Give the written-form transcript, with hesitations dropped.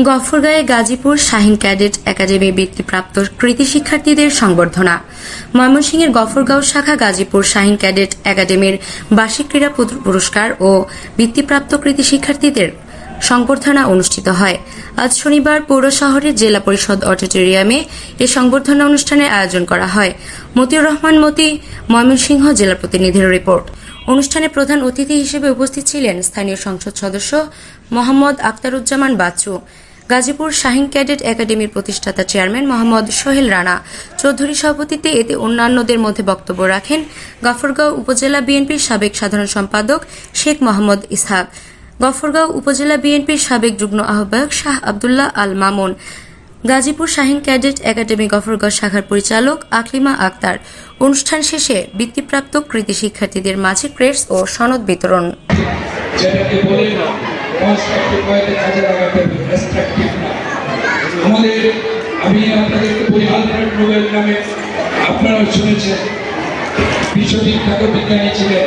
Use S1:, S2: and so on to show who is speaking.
S1: গফরগাঁয়ে Gazipur Shaheen cadet academy বৃত্তিপ্রাপ্ত কৃতি শিক্ষার্থীদের সংবর্ধনা। ময়মনসিংহের গফরগাঁও শাখা গাজীপুর শাহীন ক্যাডেট একাডেমির বার্ষিক ক্রীড়া পুরস্কার ও বৃত্তিপ্রাপ্ত কৃতি শিক্ষার্থীদের সংবর্ধনা অনুষ্ঠিত হয়। আজ শনিবার পৌর শহরের জেলা পরিষদ অডিটোরিয়ামে এই সংবর্ধনা অনুষ্ঠানের আয়োজন করা হয়। মতিউর রহমান মতি, ময়মনসিংহ জেলা প্রতিনিধির রিপোর্ট। অনুষ্ঠানে প্রধান অতিথি হিসেবে উপস্থিত ছিলেন স্থানীয় সংসদ সদস্য মোহাম্মদ আখতারুজ্জামান বাচ্চু, গাজীপুর শাহীন ক্যাডেট একাডেমির প্রতিষ্ঠাতা চেয়ারম্যান মোহাম্মদ সোহেল রানা চৌধুরী সভাপতিত্বে। এতে অন্যান্যদের মধ্যে বক্তব্য রাখেন গফরগাঁও উপজেলা বিএনপির সাবেক সাধারণ সম্পাদক শেখ মোহাম্মদ ইসহাক, গফরগাঁও উপজেলা বিএনপির সাবেক যুগ্ম আহ্বায়ক শাহ আবদুল্লাহ আল মামুন, গাজীপুর শাহীন ক্যাডেট একাডেমি গফরগাঁও শাখার পরিচালক আকলিমা আক্তার। অনুষ্ঠান শেষে বৃত্তিপ্রাপ্ত কৃতি শিক্ষার্থীদের মাঝে ক্রেস্ট ও সনদ বিতরণ।
S2: আপনারা শুনেছেন বিশ্ববিখ্যাত বিজ্ঞানী ছিলেন।